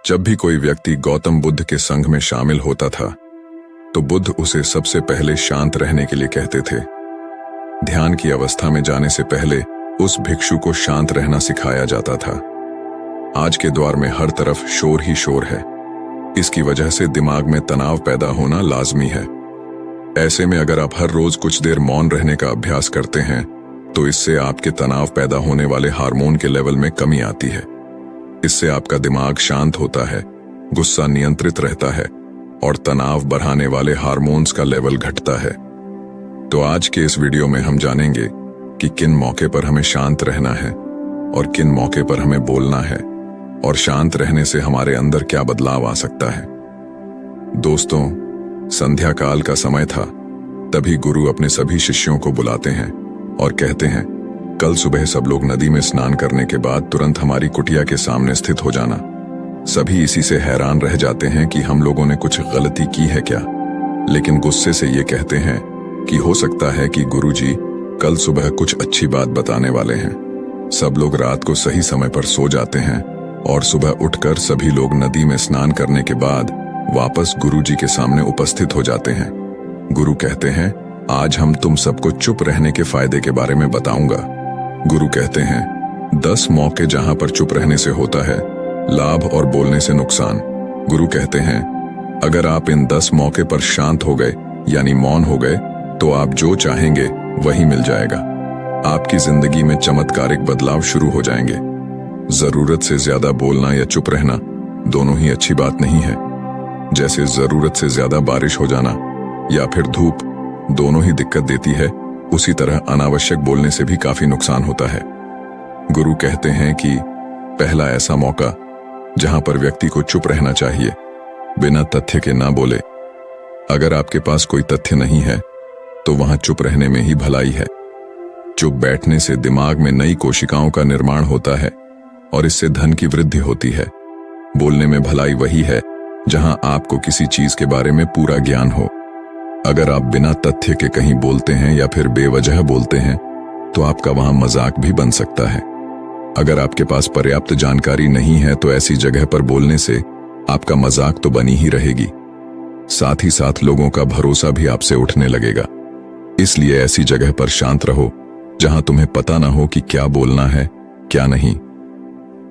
जब भी कोई व्यक्ति गौतम बुद्ध के संघ में शामिल होता था तो बुद्ध उसे सबसे पहले शांत रहने के लिए कहते थे। ध्यान की अवस्था में जाने से पहले उस भिक्षु को शांत रहना सिखाया जाता था। आज के दौर में हर तरफ शोर ही शोर है। इसकी वजह से दिमाग में तनाव पैदा होना लाजमी है। ऐसे में अगर आप हर रोज कुछ देर मौन रहने का अभ्यास करते हैं तो इससे आपके तनाव पैदा होने वाले हार्मोन के लेवल में कमी आती है। इससे आपका दिमाग शांत होता है, गुस्सा नियंत्रित रहता है और तनाव बढ़ाने वाले हार्मोन्स का लेवल घटता है। तो आज के इस वीडियो में हम जानेंगे कि किन मौके पर हमें शांत रहना है और किन मौके पर हमें बोलना है और शांत रहने से हमारे अंदर क्या बदलाव आ सकता है। दोस्तों, संध्या काल का समय था। तभी गुरु अपने सभी शिष्यों को बुलाते हैं और कहते हैं, कल सुबह सब लोग नदी में स्नान करने के बाद तुरंत हमारी कुटिया के सामने स्थित हो जाना। सभी इसी से हैरान रह जाते हैं कि हम लोगों ने कुछ गलती की है क्या, लेकिन गुस्से से ये कहते हैं कि हो सकता है कि गुरुजी कल सुबह कुछ अच्छी बात बताने वाले हैं। सब लोग रात को सही समय पर सो जाते हैं और सुबह उठकर सभी लोग नदी में स्नान करने के बाद वापस गुरुजी के सामने उपस्थित हो जाते हैं। गुरु कहते हैं, आज हम तुम सबको चुप रहने के फायदे के बारे में बताऊंगा। गुरु कहते हैं, 10 मौके जहां पर चुप रहने से होता है लाभ और बोलने से नुकसान। गुरु कहते हैं, अगर आप इन 10 मौके पर शांत हो गए यानी मौन हो गए तो आप जो चाहेंगे वही मिल जाएगा। आपकी जिंदगी में चमत्कारिक बदलाव शुरू हो जाएंगे। जरूरत से ज्यादा बोलना या चुप रहना दोनों ही अच्छी बात नहीं है। जैसे जरूरत से ज्यादा बारिश हो जाना या फिर धूप दोनों ही दिक्कत देती है, उसी तरह अनावश्यक बोलने से भी काफी नुकसान होता है। गुरु कहते हैं कि पहला ऐसा मौका जहां पर व्यक्ति को चुप रहना चाहिए, बिना तथ्य के ना बोले। अगर आपके पास कोई तथ्य नहीं है तो वहां चुप रहने में ही भलाई है। चुप बैठने से दिमाग में नई कोशिकाओं का निर्माण होता है और इससे धन की वृद्धि होती है। बोलने में भलाई वही है जहां आपको किसी चीज के बारे में पूरा ज्ञान हो। अगर आप बिना तथ्य के कहीं बोलते हैं या फिर बेवजह बोलते हैं तो आपका वहां मजाक भी बन सकता है। अगर आपके पास पर्याप्त जानकारी नहीं है तो ऐसी जगह पर बोलने से आपका मजाक तो बनी ही रहेगी, साथ ही साथ लोगों का भरोसा भी आपसे उठने लगेगा। इसलिए ऐसी जगह पर शांत रहो जहां तुम्हें पता ना हो कि क्या बोलना है क्या नहीं।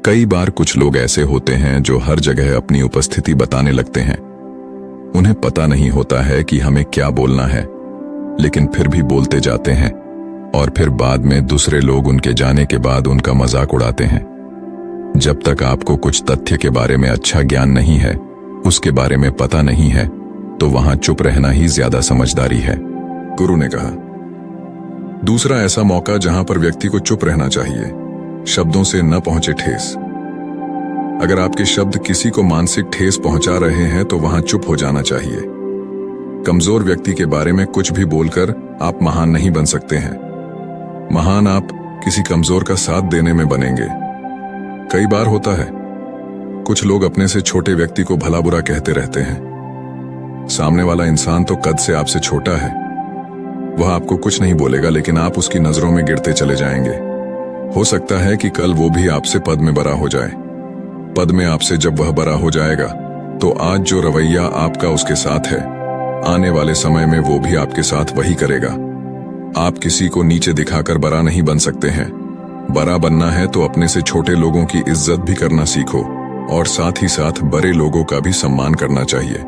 कई बार कुछ लोग ऐसे होते हैं जो हर जगह अपनी उपस्थिति बताने लगते हैं। उन्हें पता नहीं होता है कि हमें क्या बोलना है, लेकिन फिर भी बोलते जाते हैं और फिर बाद में दूसरे लोग उनके जाने के बाद उनका मजाक उड़ाते हैं। जब तक आपको कुछ तथ्य के बारे में अच्छा ज्ञान नहीं है, उसके बारे में पता नहीं है, तो वहां चुप रहना ही ज्यादा समझदारी है। गुरु ने कहा, दूसरा ऐसा मौका जहां पर व्यक्ति को चुप रहना चाहिए, शब्दों से न पहुंचे ठेस। अगर आपके शब्द किसी को मानसिक ठेस पहुंचा रहे हैं तो वहां चुप हो जाना चाहिए। कमजोर व्यक्ति के बारे में कुछ भी बोलकर आप महान नहीं बन सकते हैं। महान आप किसी कमजोर का साथ देने में बनेंगे। कई बार होता है कुछ लोग अपने से छोटे व्यक्ति को भला बुरा कहते रहते हैं। सामने वाला इंसान तो कद से आपसे छोटा है, वह आपको कुछ नहीं बोलेगा, लेकिन आप उसकी नजरों में गिरते चले जाएंगे। हो सकता है कि कल वो भी आपसे पद में बड़ा हो जाए। पद में आपसे जब वह बड़ा हो जाएगा तो आज जो रवैया आपका उसके साथ है, आने वाले समय में वो भी आपके साथ वही करेगा। आप किसी को नीचे दिखाकर बड़ा नहीं बन सकते हैं। बड़ा बनना है तो अपने से छोटे लोगों की इज्जत भी करना सीखो और साथ ही साथ बड़े लोगों का भी सम्मान करना चाहिए।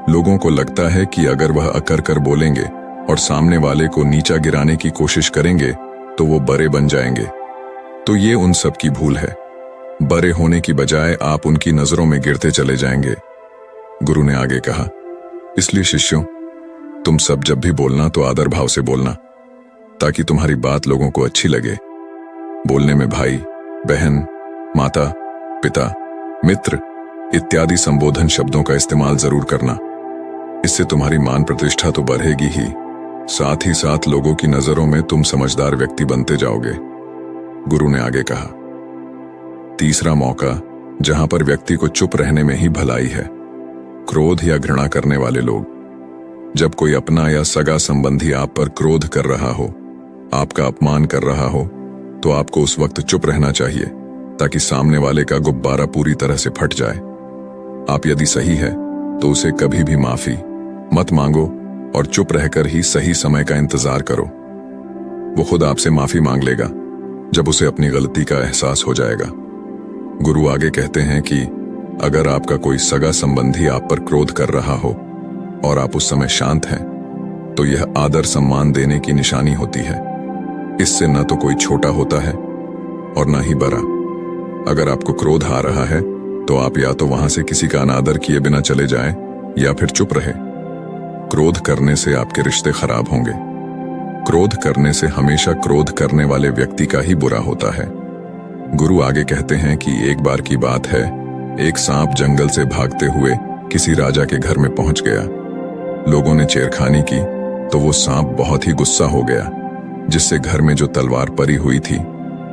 लोगों को लगता है कि अगर वह अकर कर बोलेंगे और सामने वाले को नीचा गिराने की कोशिश करेंगे तो वो बड़े बन जाएंगे। तो ये उन सब की भूल है। बड़े होने की बजाय आप उनकी नजरों में गिरते चले जाएंगे। गुरु ने आगे कहा, इसलिए शिष्यों, तुम सब जब भी बोलना तो आदर भाव से बोलना, ताकि तुम्हारी बात लोगों को अच्छी लगे। बोलने में भाई, बहन, माता, पिता, मित्र इत्यादि संबोधन शब्दों का इस्तेमाल जरूर करना। इससे तुम्हारी मान प्रतिष्ठा तो बढ़ेगी ही, साथ ही साथ लोगों की नजरों में तुम समझदार व्यक्ति बनते जाओगे। गुरु ने आगे कहा, तीसरा मौका जहां पर व्यक्ति को चुप रहने में ही भलाई है, क्रोध या घृणा करने वाले लोग। जब कोई अपना या सगा संबंधी आप पर क्रोध कर रहा हो, आपका अपमान कर रहा हो, तो आपको उस वक्त चुप रहना चाहिए ताकि सामने वाले का गुब्बारा पूरी तरह से फट जाए। आप यदि सही है तो उसे कभी भी माफी मत मांगो और चुप रहकर ही सही समय का इंतजार करो। वो खुद आपसे माफी मांग लेगा जब उसे अपनी गलती का एहसास हो जाएगा। गुरु आगे कहते हैं कि अगर आपका कोई सगा संबंधी आप पर क्रोध कर रहा हो और आप उस समय शांत हैं, तो यह आदर सम्मान देने की निशानी होती है। इससे न तो कोई छोटा होता है और न ही बड़ा। अगर आपको क्रोध आ रहा है तो आप या तो वहां से किसी का अनादर किए बिना चले जाएं या फिर चुप रहे। क्रोध करने से आपके रिश्ते खराब होंगे। क्रोध करने से हमेशा क्रोध करने वाले व्यक्ति का ही बुरा होता है। गुरु आगे कहते हैं कि एक बार की बात है, एक सांप जंगल से भागते हुए किसी राजा के घर में पहुंच गया। लोगों ने छेड़खानी की तो वो सांप बहुत ही गुस्सा हो गया, जिससे घर में जो तलवार परी हुई थी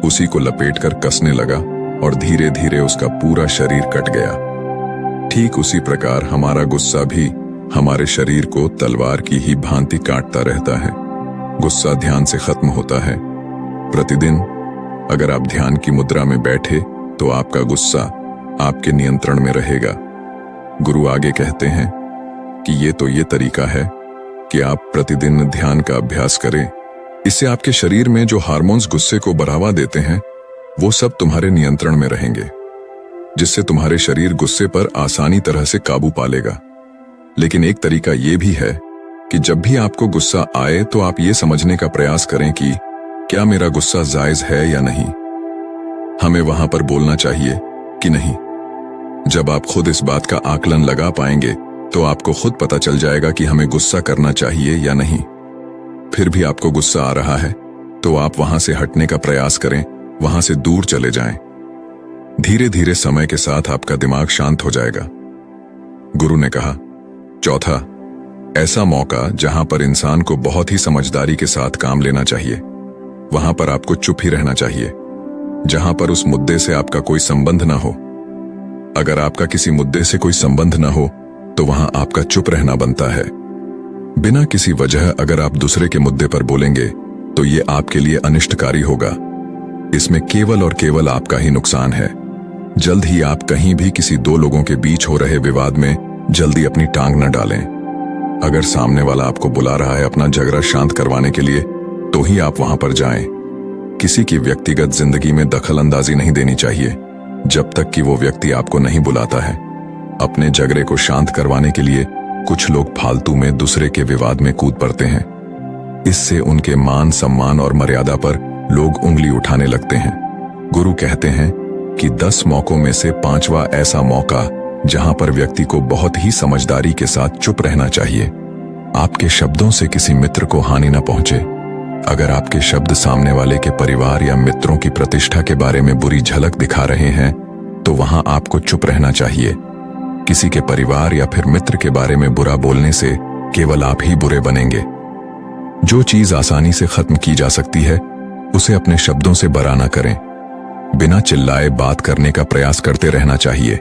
उसी को लपेटकर कसने लगा और धीरे धीरे उसका पूरा शरीर कट गया। ठीक उसी प्रकार हमारा गुस्सा भी हमारे शरीर को तलवार की ही भांति काटता रहता है। गुस्सा ध्यान से खत्म होता है। प्रतिदिन अगर आप ध्यान की मुद्रा में बैठे तो आपका गुस्सा आपके नियंत्रण में रहेगा। गुरु आगे कहते हैं कि ये तरीका है कि आप प्रतिदिन ध्यान का अभ्यास करें। इससे आपके शरीर में जो हार्मोन्स गुस्से को बढ़ावा देते हैं वो सब तुम्हारे नियंत्रण में रहेंगे, जिससे तुम्हारे शरीर गुस्से पर आसानी तरह से काबू पा लेगा। लेकिन एक तरीका ये भी है कि जब भी आपको गुस्सा आए तो आप ये समझने का प्रयास करें कि क्या मेरा गुस्सा जायज है या नहीं। हमें वहां पर बोलना चाहिए कि नहीं। जब आप खुद इस बात का आकलन लगा पाएंगे तो आपको खुद पता चल जाएगा कि हमें गुस्सा करना चाहिए या नहीं। फिर भी आपको गुस्सा आ रहा है तो आप वहां से हटने का प्रयास करें, वहां से दूर चले जाएं। धीरे धीरे समय के साथ आपका दिमाग शांत हो जाएगा। गुरु ने कहा, चौथा, ऐसा मौका जहां पर इंसान को बहुत ही समझदारी के साथ काम लेना चाहिए, वहां पर आपको चुप ही रहना चाहिए। जहां पर उस मुद्दे से आपका कोई संबंध ना हो। अगर आपका किसी मुद्दे से कोई संबंध ना हो तो वहां आपका चुप रहना बनता है। बिना किसी वजह अगर आप दूसरे के मुद्दे पर बोलेंगे तो ये आपके लिए अनिष्टकारी होगा। इसमें केवल और केवल आपका ही नुकसान है। जल्द ही आप कहीं भी किसी दो लोगों के बीच हो रहे विवाद में जल्दी अपनी टांग न डालें। अगर सामने वाला आपको बुला रहा है अपना झगड़ा शांत करवाने के लिए तो ही आप वहां पर जाएं। किसी की व्यक्तिगत जिंदगी में दखल अंदाजी नहीं देनी चाहिए जब तक कि वो व्यक्ति आपको नहीं बुलाता है। अपने झगड़े को शांत करवाने के लिए कुछ लोग फालतू में दूसरे के विवाद में कूद पड़ते हैं। इससे उनके मान सम्मान और मर्यादा पर लोग उंगली उठाने लगते हैं। गुरु कहते हैं कि 10 मौकों में से 5वां ऐसा मौका जहां पर व्यक्ति को बहुत ही समझदारी के साथ चुप रहना चाहिए। आपके शब्दों से किसी मित्र को हानि न पहुंचे। अगर आपके शब्द सामने वाले के परिवार या मित्रों की प्रतिष्ठा के बारे में बुरी झलक दिखा रहे हैं तो वहां आपको चुप रहना चाहिए। किसी के परिवार या फिर मित्र के बारे में बुरा बोलने से केवल आप ही बुरे बनेंगे। जो चीज आसानी से खत्म की जा सकती है उसे अपने शब्दों से बड़ा न करें। बिना चिल्लाए बात करने का प्रयास करते रहना चाहिए।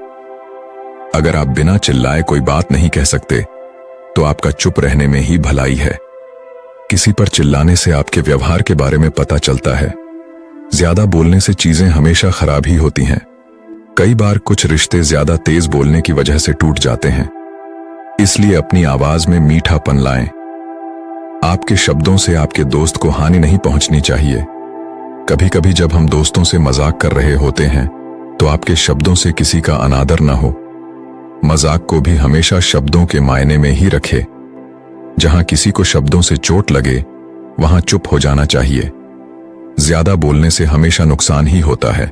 अगर आप बिना चिल्लाए कोई बात नहीं कह सकते तो आपका चुप रहने में ही भलाई है। किसी पर चिल्लाने से आपके व्यवहार के बारे में पता चलता है। ज्यादा बोलने से चीजें हमेशा खराब ही होती हैं। कई बार कुछ रिश्ते ज्यादा तेज बोलने की वजह से टूट जाते हैं। इसलिए अपनी आवाज में मीठापन लाएं। आपके शब्दों से आपके दोस्त को हानि नहीं पहुंचनी चाहिए। कभी कभी जब हम दोस्तों से मजाक कर रहे होते हैं तो आपके शब्दों से किसी का अनादर न हो। मजाक को भी हमेशा शब्दों के मायने में ही रखे। जहां किसी को शब्दों से चोट लगे वहां चुप हो जाना चाहिए। ज्यादा बोलने से हमेशा नुकसान ही होता है।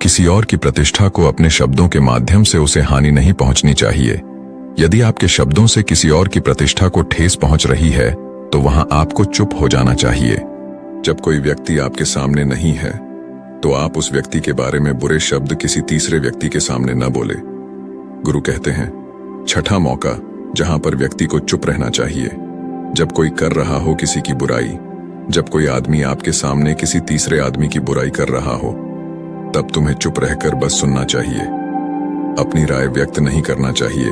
किसी और की प्रतिष्ठा को अपने शब्दों के माध्यम से उसे हानि नहीं पहुंचनी चाहिए। यदि आपके शब्दों से किसी और की प्रतिष्ठा को ठेस पहुंच रही है तो वहां आपको चुप हो जाना चाहिए। जब कोई व्यक्ति आपके सामने नहीं है तो आप उस व्यक्ति के बारे में बुरे शब्द किसी तीसरे व्यक्ति के सामने न बोले। गुरु कहते हैं, छठा मौका जहां पर व्यक्ति को चुप रहना चाहिए, जब कोई कर रहा हो किसी की बुराई, जब कोई आदमी आपके सामने किसी तीसरे आदमी की बुराई कर रहा हो, तब तुम्हें चुप रहकर बस सुनना चाहिए। अपनी राय व्यक्त नहीं करना चाहिए,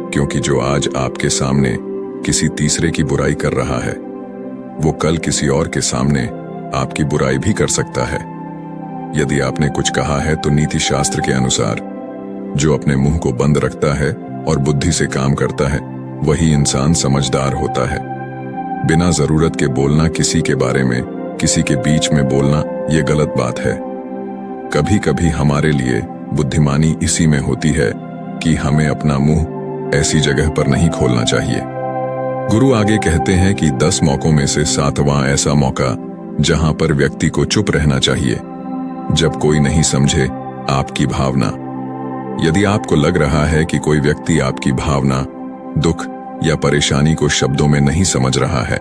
क्योंकि जो आज आपके सामने किसी तीसरे की बुराई कर रहा है वो कल किसी और के सामने आपकी बुराई भी कर सकता है। यदि आपने कुछ कहा है तो नीति शास्त्र के अनुसार जो अपने मुंह को बंद रखता है और बुद्धि से काम करता है, वही इंसान समझदार होता है। बिना जरूरत के बोलना, किसी के बारे में, किसी के बीच में बोलना, ये गलत बात है। कभी कभी हमारे लिए बुद्धिमानी इसी में होती है कि हमें अपना मुंह ऐसी जगह पर नहीं खोलना चाहिए। गुरु आगे कहते हैं कि 10 मौकों में से 7वां ऐसा मौका जहां पर व्यक्ति को चुप रहना चाहिए, जब कोई नहीं समझे आपकी भावना। यदि आपको लग रहा है कि कोई व्यक्ति आपकी भावना, दुख या परेशानी को शब्दों में नहीं समझ रहा है,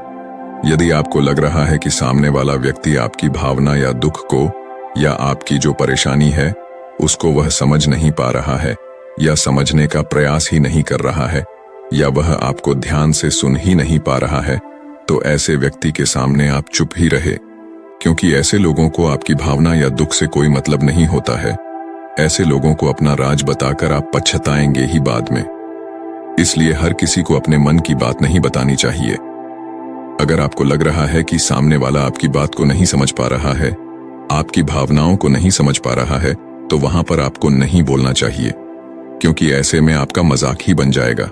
यदि आपको लग रहा है कि सामने वाला व्यक्ति आपकी भावना या दुख को या आपकी जो परेशानी है उसको वह समझ नहीं पा रहा है या समझने का प्रयास ही नहीं कर रहा है या वह आपको ध्यान से सुन ही नहीं पा रहा है, तो ऐसे व्यक्ति के सामने आप चुप ही रहे, क्योंकि ऐसे लोगों को आपकी भावना या दुख से कोई मतलब नहीं होता है। ऐसे लोगों को अपना राज बताकर आप पछताएंगे ही बाद में। इसलिए हर किसी को अपने मन की बात नहीं बतानी चाहिए। अगर आपको लग रहा है कि सामने वाला आपकी बात को नहीं समझ पा रहा है, आपकी भावनाओं को नहीं समझ पा रहा है, तो वहां पर आपको नहीं बोलना चाहिए, क्योंकि ऐसे में आपका मजाक ही बन जाएगा।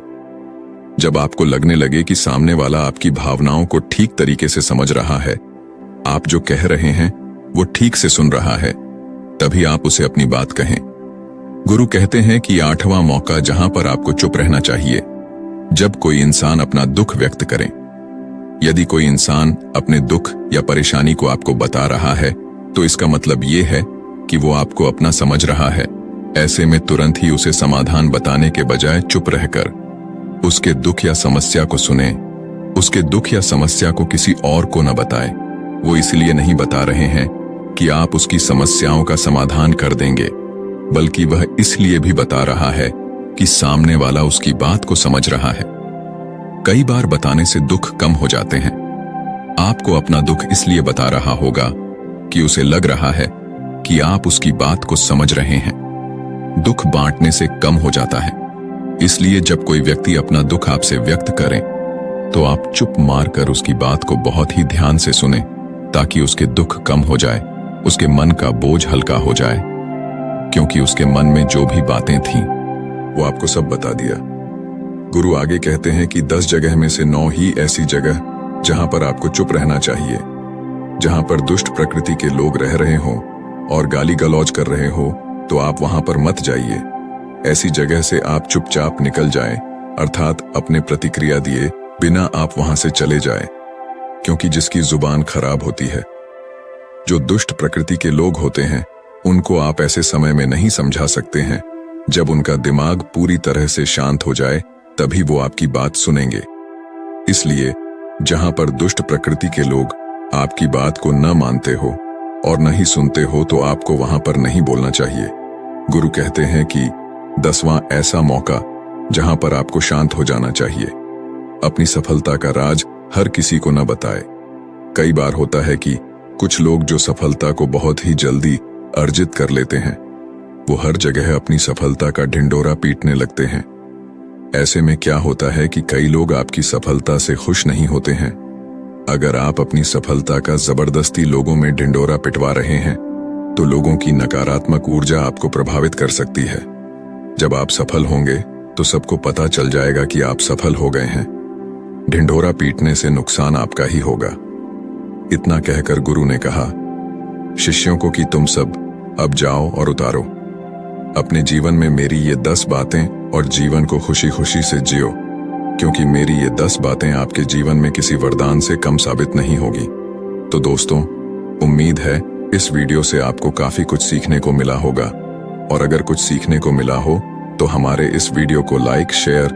जब आपको लगने लगे कि सामने वाला आपकी भावनाओं को ठीक तरीके से समझ रहा है, आप जो कह रहे हैं वो ठीक से सुन रहा है, तभी आप उसे अपनी बात कहें। गुरु कहते हैं कि 8वां मौका जहां पर आपको चुप रहना चाहिए, जब कोई इंसान अपना दुख व्यक्त करे। यदि कोई इंसान अपने दुख या परेशानी को आपको बता रहा है, तो इसका मतलब ये है कि वो आपको अपना समझ रहा है। ऐसे में तुरंत ही उसे समाधान बताने के बजाय चुप रहकर उसके दुख या समस्या को सुने। उसके दुख या समस्या को किसी और को न बताए। वो इसलिए नहीं बता रहे हैं कि आप उसकी समस्याओं का समाधान कर देंगे, बल्कि वह इसलिए भी बता रहा है कि सामने वाला उसकी बात को समझ रहा है। कई बार बताने से दुख कम हो जाते हैं। आपको अपना दुख इसलिए बता रहा होगा कि उसे लग रहा है कि आप उसकी बात को समझ रहे हैं। दुख बांटने से कम हो जाता है। इसलिए जब कोई व्यक्ति अपना दुख आपसे व्यक्त करे, तो आप चुप मारकर उसकी बात को बहुत ही ध्यान से सुने, ताकि उसके दुख कम हो जाए, उसके मन का बोझ हल्का हो जाए, क्योंकि उसके मन में जो भी बातें थीं वो आपको सब बता दिया। गुरु आगे कहते हैं कि 10 जगह में से 9 ही ऐसी जगह जहां पर आपको चुप रहना चाहिए। जहां पर दुष्ट प्रकृति के लोग रह रहे हो और गाली गलौज कर रहे हो, तो आप वहां पर मत जाइए। ऐसी जगह से आप चुपचाप निकल जाएं, अर्थात अपने प्रतिक्रिया दिए बिना आप वहां से चले जाएं, क्योंकि जिसकी जुबान खराब होती है, जो दुष्ट प्रकृति के लोग होते हैं, उनको आप ऐसे समय में नहीं समझा सकते हैं। जब उनका दिमाग पूरी तरह से शांत हो जाए, तभी वो आपकी बात सुनेंगे। इसलिए जहां पर दुष्ट प्रकृति के लोग आपकी बात को न मानते हो और न ही सुनते हो, तो आपको वहां पर नहीं बोलना चाहिए। गुरु कहते हैं कि 10वां ऐसा मौका जहां पर आपको शांत हो जाना चाहिए। अपनी सफलता का राज हर किसी को न बताए। कई बार होता है कि कुछ लोग जो सफलता को बहुत ही जल्दी अर्जित कर लेते हैं, वो हर जगह अपनी सफलता का ढिंडोरा पीटने लगते हैं। ऐसे में क्या होता है कि कई लोग आपकी सफलता से खुश नहीं होते हैं। अगर आप अपनी सफलता का जबरदस्ती लोगों में ढिंडोरा पिटवा रहे हैं, तो लोगों की नकारात्मक ऊर्जा आपको प्रभावित कर सकती है। जब आप सफल होंगे तो सबको पता चल जाएगा कि आप सफल हो गए हैं। ढिंडोरा पीटने से नुकसान आपका ही होगा। इतना कहकर गुरु ने कहा शिष्यों को कि तुम सब अब जाओ और उतारो अपने जीवन में मेरी ये 10 बातें और जीवन को खुशी खुशी से जियो, क्योंकि मेरी ये 10 बातें आपके जीवन में किसी वरदान से कम साबित नहीं होगी। तो दोस्तों, उम्मीद है इस वीडियो से आपको काफी कुछ सीखने को मिला होगा, और अगर कुछ सीखने को मिला हो तो हमारे इस वीडियो को लाइक, शेयर